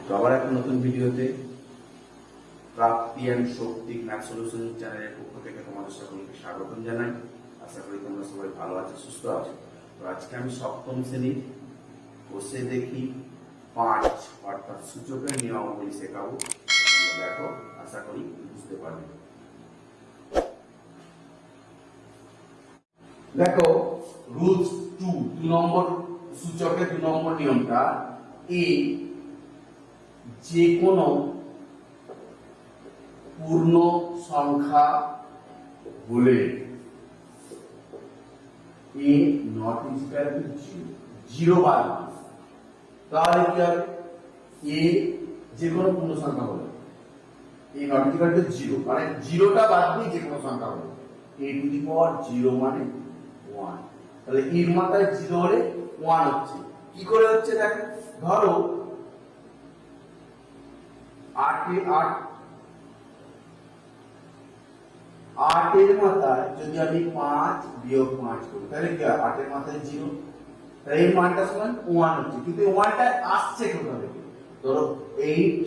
তো আবার একটা নতুন ভিডিওতে প্রাপ্তি অ্যান্ড শক্তিক ম্যাথ সলিউশন চ্যানেলের পক্ষ থেকে তোমাদের সকলকে স্বাগতম জানাই। আশা করি তোমরা সবাই ভালো আছো, সুস্থ আছো। তো আজকে আমি সপ্তম শ্রেণীর বসে দেখি 5 অর্থাৎ সূচকের নিয়মাবলী শেখাবো। তোমরা দেখো, আশা করি বুঝতে পারবে। দেখো রুলস 2 নম্বর সূচকের 2 নম্বর নিয়মটা, এ যে কোনো পূর্ণ সংখ্যা হলে এ নট ইকুয়াল টু 0 বাদ দিই, তাহলে কি হবে? এ যে কোনো পূর্ণ সংখ্যা হলে এ নট ইকুয়াল টু 0 মানে 0টা বাদ দিয়ে যে কোনো সংখ্যা হলে a টু দি পাওয়ার 0 মানে 1, তাহলে এর মাথায় 0 হলে 1 হচ্ছে। কি করে হচ্ছে দেখো, ধরো 8 এর মাথায় যদি আমি 5 বিয়োগ 5 করি তাহলে কি হয়? 8 এর মাথায় 0, তাহলে এই মানটা সমান 1 হচ্ছে। কিন্তু এই 1টা আসছে কোথা থেকে? ধরো 8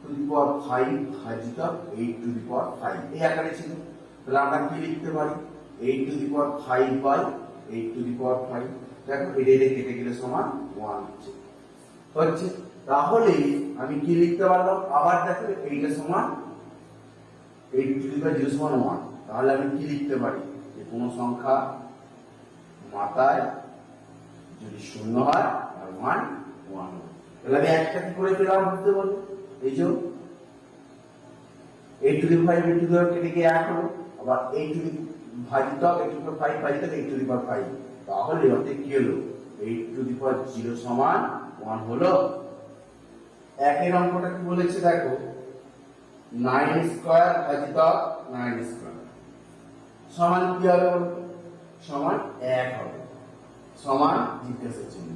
টু দি পাওয়ার 5 ভাজিত 8 টু দি পাওয়ার 5 এই আকারে ছিল। তাহলে আমরা কি লিখতে পারি? 8 to the power 5 by 8 to the power 5। দেখো এটা কেটে গেলে সমান 1 হচ্ছে। তাহলে আমি কি লিখতে পারলাম? আবার দেখো এইটা সমান 8 টু দি পাওয়ার 0 সমান 1। তাহলে আমি কি লিখতে পারি? যে কোনো সংখ্যা মাথায় যদি শূন্য হয় আর 1 হবে। তাহলে আমি একটা কি করে পেলাম বুঝতে পারবো? এই যে 8 টু দি 5 8 টু দি 5 কেটে গিয়ে 1 হলো, আবার 8 টু দি ভাজিত 8 টু দি 5 ভাজিত 8 টু দি 5। তাহলে ওতে কি হলো? 8 টু দি 0 সমান 1 হলো। একের অঙ্কটা কি বলেছে দেখো, 9 স্কয়ার ভাজিত 9 স্কয়ার সমান কি হবে? সমান 1 হবে। সমান জিজ্ঞাসা চিহ্ন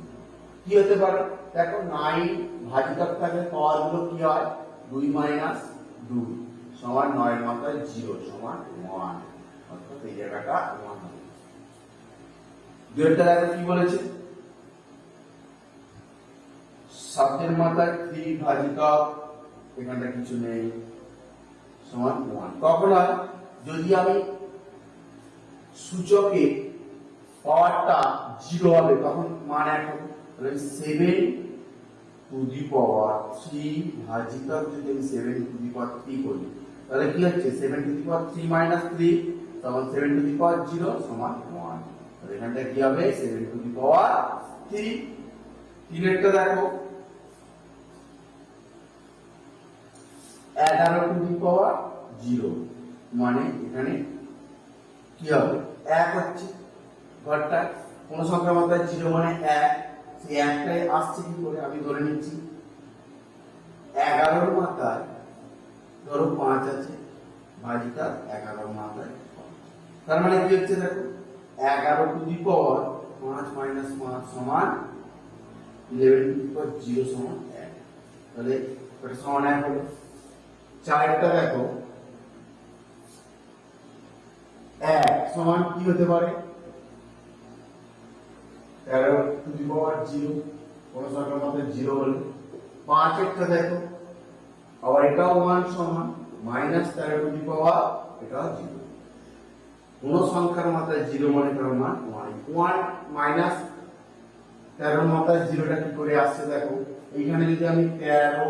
কি হতে পারে? দেখো 9 ভাজিত থাকলে পাওয়ার গুলো কি হয়? 2 মাইনাস 2 সমান 9 এর মাথায় 0 সমান 1, অর্থাৎ এই জায়গাটা 1 হবে। দুইটা দেখো কি বলেছে, 7 এর মাথায় 3 ভাজিত এখানটা কিছু নেই সমান 1। কখন হয়? যদি আমি সূচকে পাওয়ারটা 0 হবে তখন মান 1 হবে। তাহলে 7 টু দি পাওয়ার 3 ভাজিত যদি আমি 7 টু দি পাওয়ার 3 করি তাহলে কি হচ্ছে? 7 টু দি পাওয়ার 3 মাইনাস 3 সমান 7 টু দি পাওয়ার 0 সমান 1। তাহলে এখানটা কি হবে? 7 টু দি পাওয়ার 3। 3 এরটা দেখো 11 টু দি পাওয়ার 0 মানে এখানে কি হবে? 1 হচ্ছে। ঘরটা কোন সংখ্যার মাথায় 0 মানে 1, সেই 1টাই আসছে কি করে? আমি ধরে নিচ্ছি 11 এর মাথায় ধরো 5 আছে ভাজিত 11 এর মাথায় 5। তার মানে কি হচ্ছে দেখো, 11 টু দি পাওয়ার 5 মাইনাস 5 সমান 11 টু দি পাওয়ার 0 সমান 1। তাহলে এটা সমান 1 হলো। 4টা দেখো 1 সমান কি হতে পারে? 13 টু দি পাওয়ার 0 কোন সংখ্যার মাথায় 0 হলে। 5 একটা দেখো আবার এটাও 1 সমান মাইনাস 13 টু দি পাওয়ার এটাও 0। কোন সংখ্যার মাথায় 0 মানে তার মান 1 মাইনাস 13 এর মাথায় 0টা কি করে আসছে দেখো, এইখানে যদি আমি 13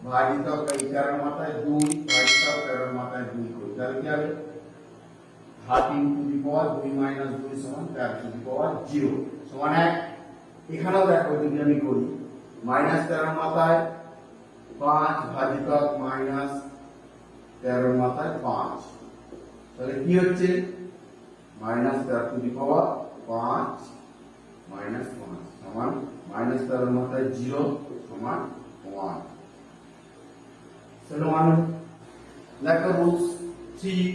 ভাজিত 13 এর মাথায় 2 ভাজিত 13 এর মাথায় 2 করি তাহলে কি হবে? 13 টু দি পাওয়ার 2 মাইনাস 2 সমান 13 টু দি পাওয়ার 0 সমান 1। এখানেও দেখো যদি আমি করি মাইনাস 13 এর মাথায় 5 ভাজিত মাইনাস 13 এর মাথায় 5 তাহলে কি হচ্ছে? Minus 13 two the power 5 minus 5 সমান মাইনাস 13 এর মাথায় 0 সমান 1। চলো মান দেখো রুলস 3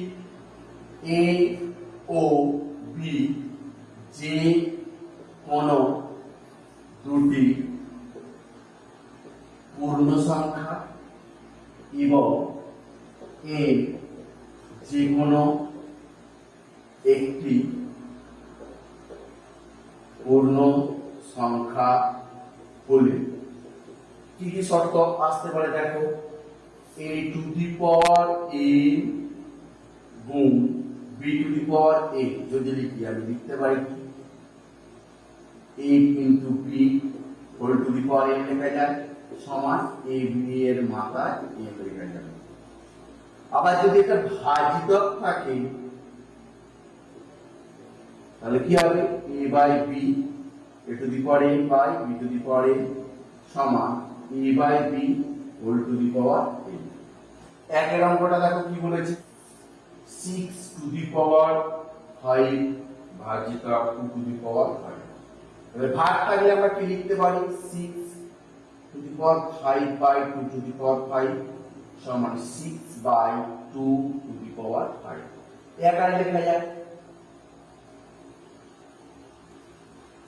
A ও B যে কোনো দুটি পূর্ণ সংখ্যা এবং A যে কোনো একটি পূর্ণ সংখ্যা হলে কি শর্ত আসতে পারে দেখো, a to the power n গুণ b to the power a যদি লিখি আমি লিখতে পারি a into b whole to the power n লেখা যায় সমান a b এর মাথায় a লেখা যায়। আবার যদি এটা ভাজিতক থাকে তাহলে কি হবে a by b a to the power n by b to the power n সমান a by b whole to the power n। একের অঙ্কটা দেখো কি বলেছে 6 টু দি পাওয়ার 5 ভাজিত 2 টু দি পাওয়ার 5। তাহলে ভাগ থাকলে আমরা কি লিখতে পারি 6 to the power 5 by 2 to the power 5 সমান 6 বাই 2 টু দি পাওয়ার 5। এক আর লেখা যায়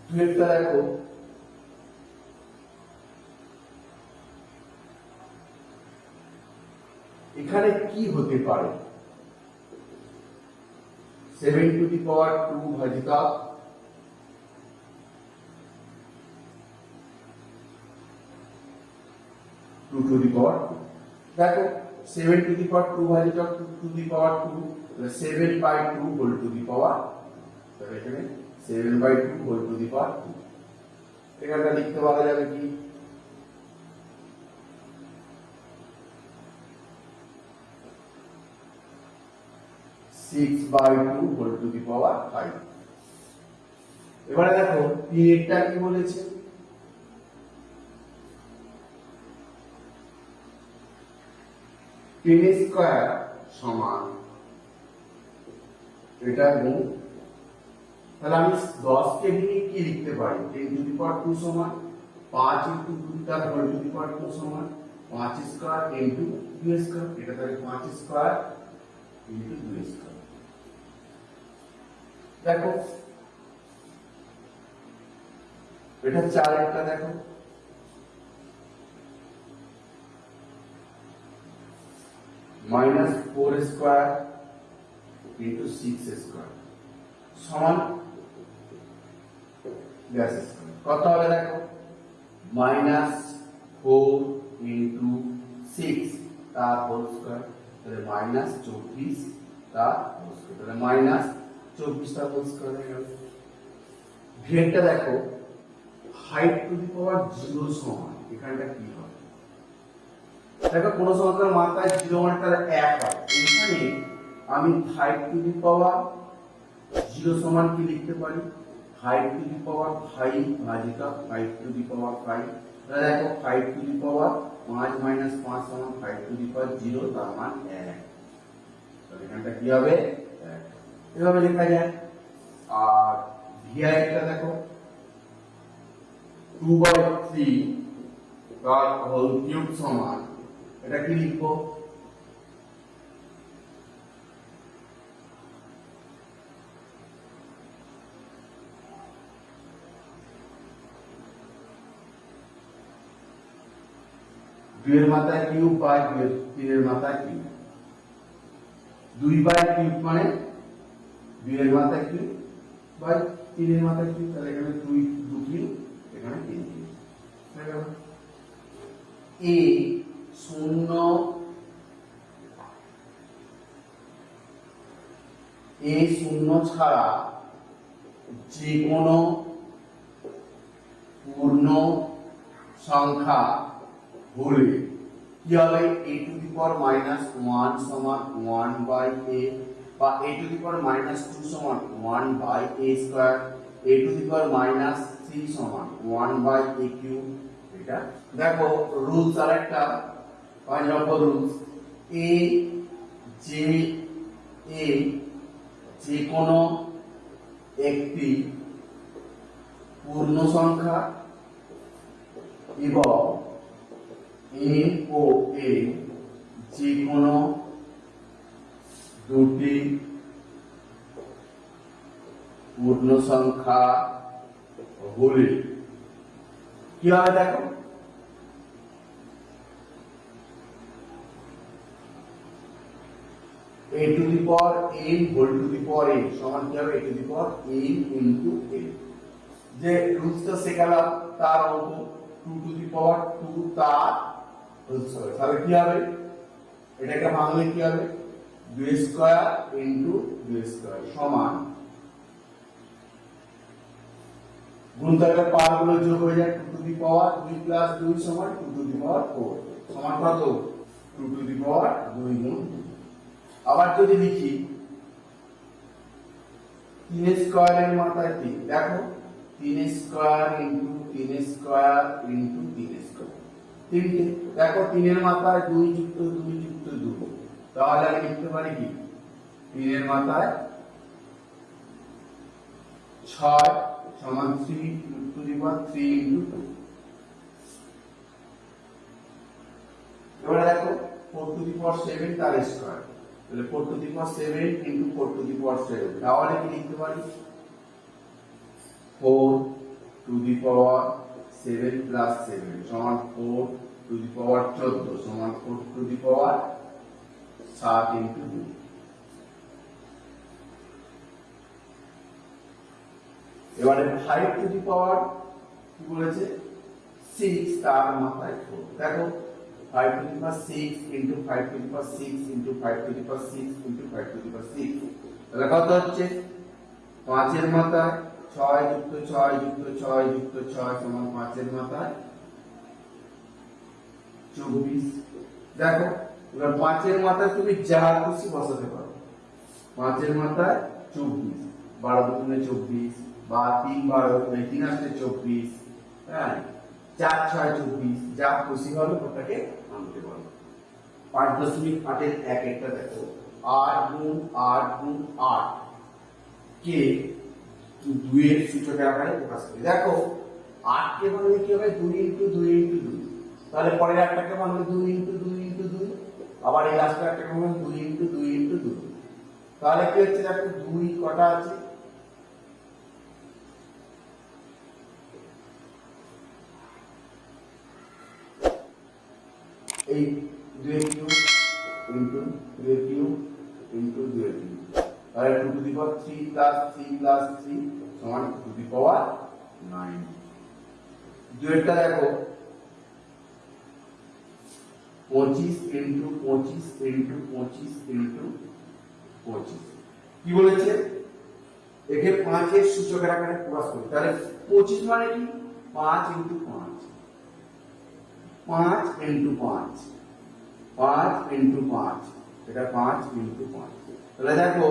দুইটা দেখো এখানে কি হতে পারে 7 টু দি পাওয়ার 2 ভাজিত 2 টু দি পাওয়ার 2। দেখো 7 টু দি পাওয়ার 2 ভাজিত 2 to the power 2 7 by 2 whole to the power, তাহলে এখানে 7 by 2 whole to the power 2। এখানটা লিখতে পারা যাবে কি 6 by 2 whole to the power 5। এবারে দেখো পিরিয়ডটা কি বলেছে 10 স্কয়ার সমান এটা গুণ, তাহলে আমি 10 কে ভেঙে কি লিখতে পারি 10 টু দি পাওয়ার 2 সমান 5 ইনটু 2 তার হোল টু দি পাওয়ার 2 সমান 5 স্কয়ার ইনটু 2 স্কয়ার, এটা তাহলে 5 স্কয়ার ইনটু 2 স্কয়ার। দেখো এটা 4 একটা দেখো -4 স্কয়ার ইনটু 6 স্কয়ার সমান ব্যাস স্কয়ার কত হবে দেখো -4 ইনটু 6 তার হোল স্কয়ার, তাহলে -24 তার হোল স্কয়ার, তাহলে -24 তার হোল স্কয়ার হয়ে গেল। ভিড়টা দেখো হাইট টু দি পাওয়ার 0 সমান এখানটা কি হবে দেখো কোন সংখ্যার মাত্রায় 0 মাত্রার 1 হয়, এখানে আমি হাইট টু দি পাওয়ার 0 সমান কি লিখতে পারি হাইট টু দি পাওয়ার 5 ভাজিত হাইট টু দি পাওয়ার 5। তাহলে দেখো হাইট টু দি পাওয়ার 5 - 5 সমান হাইট টু দি পাওয়ার 0 তার মান 1, তাহলে এখানটা কি হবে 1 এভাবে লেখা যায়। আর ভিআই টা দেখো 2/3 তার হোল কিউব সমান এটা কি লিখবো দুইয়ের মাথায় কিউব বাই 3 এর মাথায় কিউব, 2/3 মানে 2 এর মাথায় কিউব বাই 3 এর মাথায় কিউব, তাহলে এখানে 2 কিউব এখানে 3 কিউব হয়ে গেল। a 0 ছাড়া যে কোনো পূর্ণ সংখ্যা হলে কি হবে a টু দি পাওয়ার -1 সমান 1/a বা a টু দি পাওয়ার -2 সমান 1/a square, a to the power -3 সমান 1/a কিউব। এটা দেখো রুলস আরেকটা 5 নম্বর রুলস যে কোনো একটি পূর্ণ সংখ্যা এবং n ও n যে কোনো দুটি পূর্ণ সংখ্যা হলে কি হয় দেখো a to the power n whole to the power n সমান কি হবে a to the power n into n। যে রুলসটা শেখালাম তার অঙ্ক 2 টু দি পাওয়ার 2 তার হোল স্কয়ার। তাহলে কি হবে, এটাকে ভাঙলে কি হবে, 2 স্কয়ার ইনটু 2 স্কয়ার সমান, গুণ থাকলে পাওয়ার গুলো যোগ হয়ে যায়, 2 টু দি পাওয়ার 2 প্লাস 2 সমান 2 টু দি পাওয়ার 4 সমান কত, 2 টু দি পাওয়ার 2 গুণ 2। আবার যদি লিখি 3 স্কয়ারের মাথায় 3, দেখো 3 square into 3 square into 3 square, তিনটে, দেখো 3 এর মাথায় 2 যুক্ত 2 যুক্ত 2, তাহলে আমি লিখতে পারি কি 3 এর মাথায় 6 সমান 3 টু দি পাওয়ার 3 ইনটু 2। এবারে দেখো 4 টু দি পাওয়ার 7 তার স্কয়ার, তাহলে 4 to the power 7 into 4 to the power 7, তাহলে কি লিখতে পারি 4 টু দি পাওয়ার 7 প্লাস 7 সমান 4 টু দি পাওয়ার 14 সমান 4 টু দি পাওয়ার 7 ইনটু 2। এবারে 5 টু দি পাওয়ার কি বলেছে 6 তার মাথায় 4, দেখো 5 to the power 6 into 5 to the power 6 into 5 to the power 6 into 5 to the power 6, তাহলে কত হচ্ছে 5 এর মাথায় 6 যুক্ত 6 যুক্ত 6 যুক্ত 6 সমান 5 এর মাথায় 24। দেখো এবার 5 এর মাথায় তুমি যা খুশি বসাতে পারো, 5 এর মাথায় 24, 12 দুগুণে 24 বা 3 12 3 আসলে 24, হ্যাঁ 4 6 24, যা খুশি হবে ওটাকে আনতে পারো। 5.8 এর এক একটা দেখো 8 গুণ 8 গুণ 8 কে 2 এর সূচকের আকারে প্রকাশ করি। দেখো 8 কে ভাঙলে কি হবে 2 ইনটু 2 ইনটু 2, তাহলে পরের একটাকে ভাঙলে 2 ইনটু 2 ইনটু 2, আবার এই লাস্টের একটাকে ভাঙলে 2 ইনটু 2 ইনটু 2, তাহলে কি হচ্ছে দেখো 2 কটা আছে, এই 2 এর কিউব ইনটু 2 এর কিউব ইনটু 2 এর কিউব, তাহলে 2 to the power 3 plus 3 plus 3 সমান 2 টু দি পাওয়ার 9। 2 এরটা দেখো 25 ইনটু 25 ইনটু 25 ইনটু 25, কি বলেছে একে 5 এর সূচকের আকারে প্রকাশ করি, তাহলে 25 মানে কি 5 ইনটু 5, 5 ইনটু 5, 5 ইনটু 5, এটা 5 ইনটু 5, তাহলে দেখো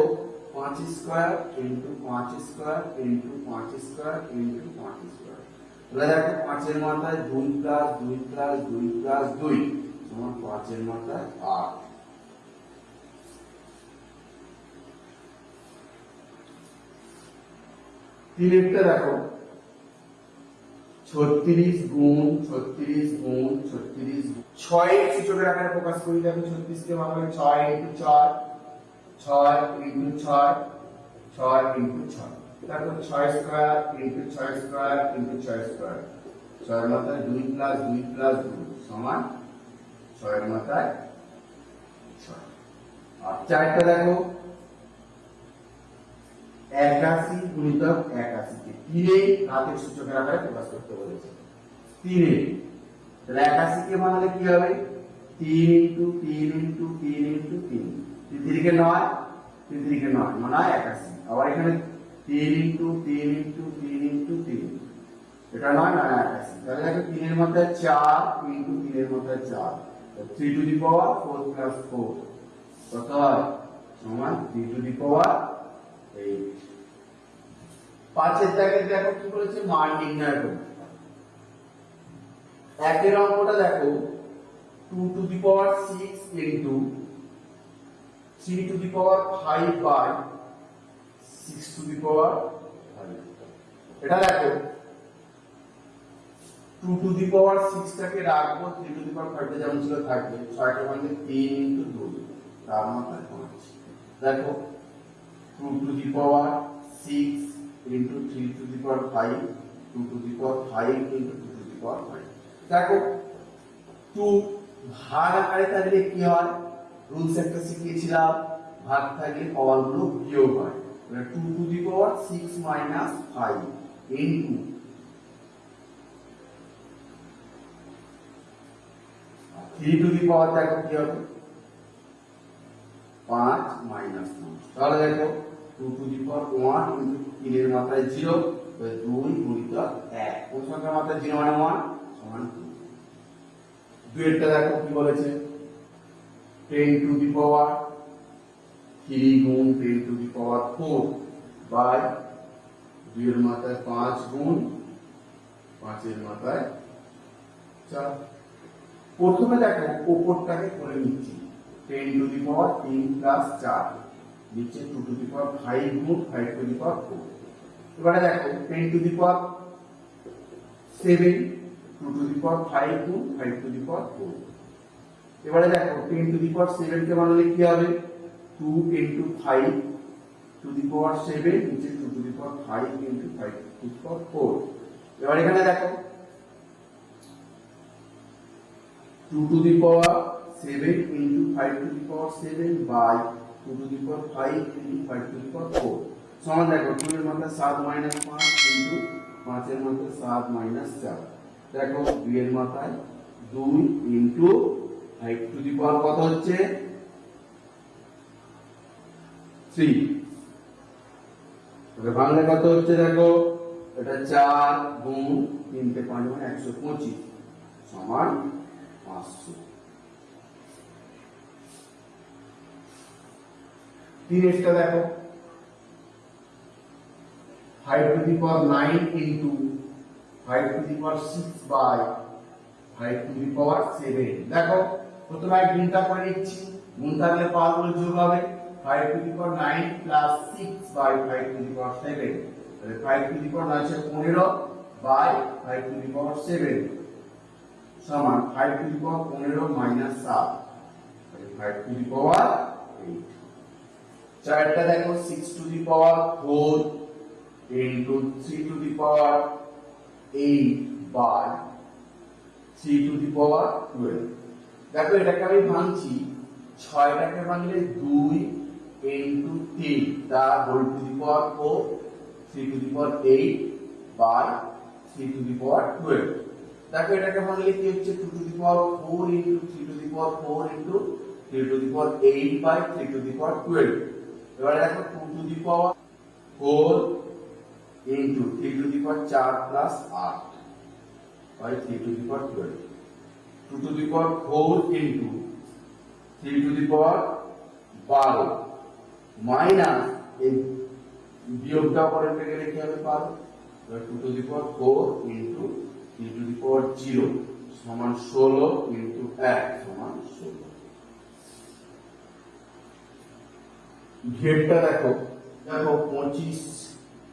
5 square into 5 square into 5 square into 5 square, তাহলে দেখো 5 এর মাথায় 2 প্লাস 2 প্লাস 2 প্লাস 2 সমান 5 এর মাথায় 8। তিনটা দেখো 36 গুণ 36 গুণ 36, 6 এর সূচকের আকারে প্রকাশ করি, দেখো 36 কে ভাঙলে 6 ইনটু 6, 6 ইনটু 6, 6 ইনটু 6, দেখো 6 square into 6 square into 6 square, 6 এর মাথায় 2 প্লাস 2 প্লাস 2 সমান 6 এর মাথায় 6। আর চারটা দেখো 81 গুণিতক 81 কে 3 এর ঘাতের সূচকের আকারে প্রকাশ করতে বলেছে, 3 এর, তাহলে 81 কে ভাঙলে কি হবে 3 ইনটু 3 ইনটু 3 ইনটু 3, 3 কে 9, 3 কে 9 মানে 81, আবার এখানে 3 ইনটু 3 ইনটু 3 ইনটু 3, এটা 9 না 81, তাহলে দেখো 3 এর মধ্যে 4 ইনটু 3 এর মধ্যে 4, 3 টু দি পাওয়ার 4 প্লাস 4 কত হয় সমান 3 টু দি পাওয়ার 8। 5 এর জায়গায় দেখো কি বলেছে মান নির্ণয় করতে, একের অঙ্কটা দেখো 2 to the power 6 into 3 to the power 5 by 6 to the power 5, এটা দেখো 2 টু দি পাওয়ার 6 টাকে রাখবো, 3 টু দি পাওয়ার 5 টা যেমন ছিল থাকবে, 6 টা মানে 3 ইনটু 2 তার মাথায় 5, দেখো 2 to the power 6 into 3 to the power 5, 2 to the power 5 into 2 to the power 5, দেখো 2 ভাগ আকারে থাকলে কি হয়, রুলস একটা শিখিয়েছিলাম, ভাগ থাকলে পাওয়ার গুলো বিয়োগ হয়, তাহলে 2 to the power 6 minus 5 into 3 to the পাওয়ার দেখো কি হবে 5 মাইনাস 5 তাহলে দেখো 2 টু দি পাওয়ার 1 ইনটু 3 এর মাথায় 0 তো 2 গুণিতক 1 কোন সংখ্যার মাথায় 0 মানে 1 সমান 2 দুইটা দেখো কি বলেছে 10 টু দি পাওয়ার 3 গুণ 10 টু দি পাওয়ার 4 বাই 2 এর মাথায় 5 গুণ 5 এর মাথায় 4 প্রথমে দেখো উপরটাকে করে নিচ্ছি 10 টু দি পাওয়ার 3 প্লাস 4 নিচে 2 টু দি পাওয়ার 5 গুণ 5 টু দি পাওয়ার 4 এবারে দেখো 10 two the power 7 2 to the power 5 গুণ 5 টু দি পাওয়ার 4 এবারে দেখো 10 টু দি পাওয়ার 7 কে বানালে কি হবে 2 ইনটু 5 টু দি পাওয়ার 7 নিচে 2 to the power 5 into 5 to the power 4 এবারে এখানে দেখো 2 to the power 7 into 5 to the power 7 by 2 to the power 5 into 5 to the power 4 সমান দেখো 2 এর মাত্রা 7 মাইনাস 5 into 5 এর মাত্রা 7 মাইনাস 4 দেখো 2 এর মাথায় 2 into 5 to the power কত হচ্ছে 3 তাহলে বাংলা কত হচ্ছে দেখো এটা 4 গুণ 3 তে 5 মানে 125 সমান 500 3 এটা দেখো 5 to the power 9 into 5 to the power 6 by 5 to the power 7 দেখো প্রথমে গুণটা করে নিচ্ছি গুণ থাকলে পাওয়ার গুলো যোগ হবে 5 to the power 9 plus 6 by 5 to the power 7 তাহলে 5 to the power 9 আছে 15 by 5 to the power 7 समान 5 to the power 15 minus 7 5 to the power 8 चारटा देखो 6 to the power 4 into 3 to the power 8 by 3 to the power 12 देखो এটাকে আমি ভাঙছি 6 টাকে ভাঙলে 2 into 3 তা whole to the power 4 3 to the power 8 by 3 to the power 12 দেখো এটাকে ভাঙলে কি হচ্ছে 2 to the power 4 into 3 to the power 4 into 3 to the power 8 by 3 to the power 12 এবারে দেখো 2 to the power 4 into 3 to the power 4 plus 8 by 3 to the power 12 2 to the power 4 into 3 to the power 12 minus এই বিয়োগটা করে গেলে কি হবে 12 2 to the power 4 into 3 to the power 0 সমান 16 into 1 সমান 16 ঘেরটা দেখো 25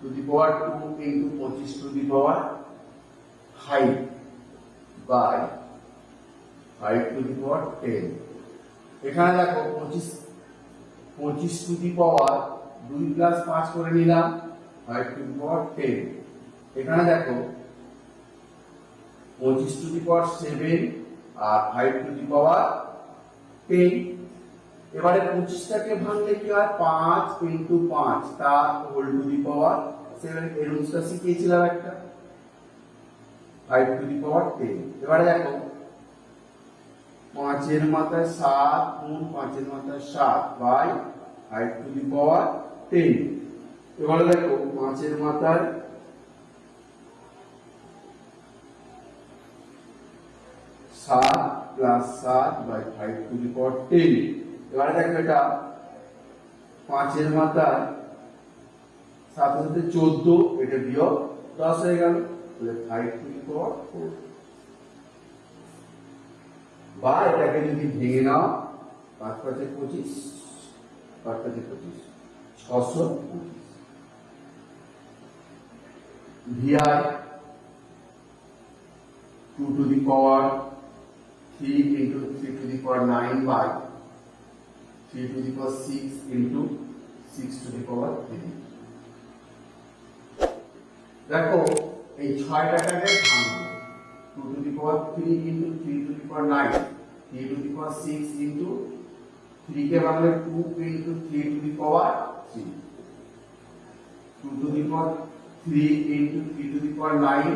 to the power 2 into 25 to the power 5 by 5 to the power 10 এখানে দেখো 25 to the power 2 plus 5 করে নিলাম 5 to the power 10 এখানে দেখো 25 to the power 7 R 5 to the power 10 এবারে 25 টাকে ভাঙলে কি হয় 5 into 5 তার হোল টু দি পাওয়ার 7 এর রুলসটা শিখিয়েছিলাম একটা 5 to the power 10 এবারে দেখো 5 এর মাথায় 7 গুণ 5 এর মাথায় 7 বাই 5 to the power 10 এবারে দেখো 5 এর মাথায় 7 plus 7 by 5 to the power 10 এবারে দেখো এটা 5 এর মাথায় 7 এর সাথে 14 এটা বিয়োগ 10 হয়ে গেল তাহলে 5 to the power 4 বা এটাকে যদি ভেঙে নাও 5 5 25 5 5 25 625 VI 2 to the power 3 into 3 to the power 9 by 3 to the power 6 into 6 to the power 3 দেখো এই 6 টাকাকে ভাঙবো 2 to the power 3 into 3 to the power 9 3 to the power 6 into 3 কে ভাঙলে 2 into 3 to the power 3 2 to the power 3 into 3 to the power 9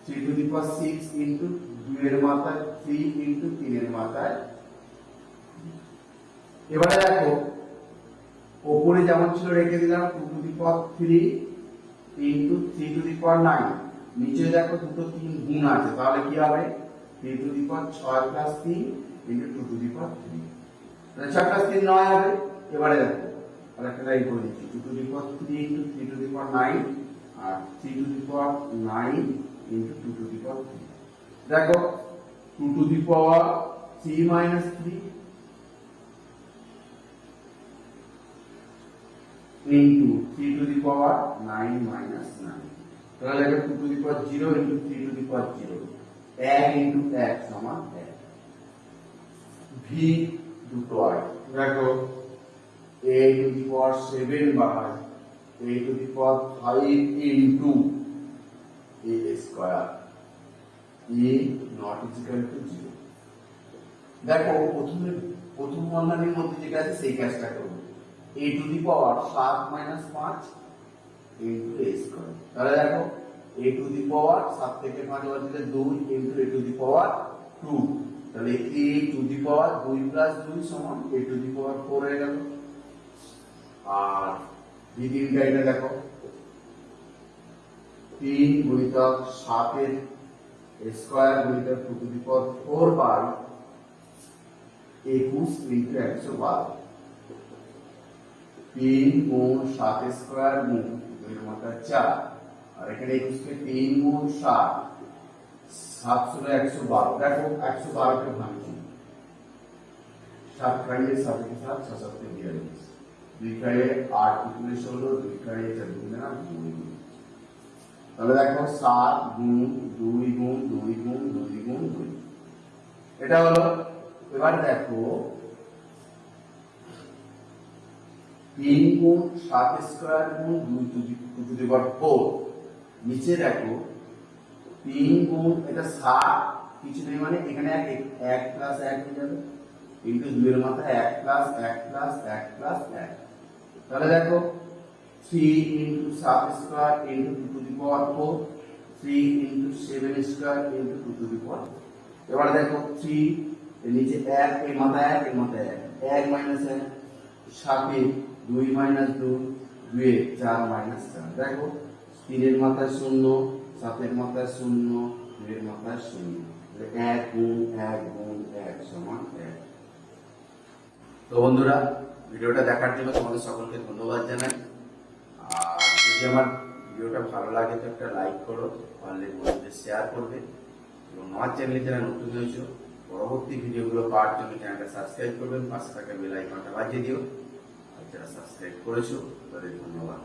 3 to the power 6 into 2 এর মাথায় 3 into 3 এর মাথায়। এবারে দেখো উপরে যেমন ছিল রেখে দিলাম 2 to the power 3 into 3 to the power 9। নিচে দেখো দুটো 3 গুণ আছে, তাহলে কি হবে 3 to the power 6 plus 3 into 2 to the power 3, তাহলে 6 প্লাস 3 9 হবে। এবারে দেখো আর একটা লাইন করে দিচ্ছি 2 to the power 3 into 3 to the power 9 আর 3 to the power 9 into 2 to the power 3। দেখো 2 to the power 3 minus 3 into 3 to the power 9 minus 9, তাহলে এটা 2 to the power 0 into 3 to the power 0, 1 into 1 সমান 1। v দুটো আছে, দেখো a to the power 7 by a to the power 5 into a square, a not equal to 0। দেখো প্রথম বন্ধনীর মধ্যে যেটা আছে সেই কাজটা করব, a to the power 7 minus 5 into a square, তাহলে দেখো a to the power 7 থেকে 5 বাদ দিলে 2 into a to the power 2, তাহলে a to the power 2 plus 2 সমান a to the power 4 হয়ে গেল। আর দ্বিতীয়টা এটা দেখো 3 গুণিতক 7 এর স্কয়ার গুণিতক 2 to the power 4 by 21 into 112, 3 গুণ 7 স্কয়ার গুণ 2 এর মাত্রা 4, আর এখানে 21 কে 3 গুণ 7 7 112। দেখো 112 কে ভাঙছি 7 খাইয়ে 7 কে 7 6 7 কে 42, 2 খাইয়ে 8 2 16, 2 খাইয়ে 4 2 না 2, তাহলে দেখো 7 গুণ 2 গুণ 2 গুণ 2 গুণ 2, এটা হলো। এবার দেখো 3 গুণ 7 স্কয়ার গুণ 2 টু দি পাওয়ার 4, নিচে দেখো 3 গুণ এটা 7 কিছু নেই মানে এখানে 1 প্লাস 1 হয়ে যাবে ইনটু 2 এর মাথায় 1 প্লাস 1 প্লাস 1 প্লাস 1, তাহলে দেখো 3 into 7 square into 2 to the power 4, 3 into 7 square into 2 to the power. এবার দেখো 3 এর নিচে 1 এর মাথায় 1 এর মাথায় 1 1 মাইনাস 1 7 2 মাইনাস 2 2 4 মাইনাস 4, দেখো 3 এর মাথায় 0 7 এর মাথায় 0 2 এর মাথায় 0, 1 গুণ 1 গুণ 1 সমান 1। তো বন্ধুরা ভিডিওটা দেখার জন্য তোমাদের সকলকে ধন্যবাদ জানাই। আর যদি আমার ভিডিওটা ভালো লাগে তো একটা লাইক করো, পারলে বন্ধুদের শেয়ার করবে, এবং আমার চ্যানেলে যারা নতুন হয়েছে পরবর্তী ভিডিওগুলো পাওয়ার জন্য চ্যানেলটা সাবস্ক্রাইব করবেন, পাশে থাকা বেল আইকনটা বাজিয়ে দিও। আর যারা সাবস্ক্রাইব করেছো তাদের ধন্যবাদ।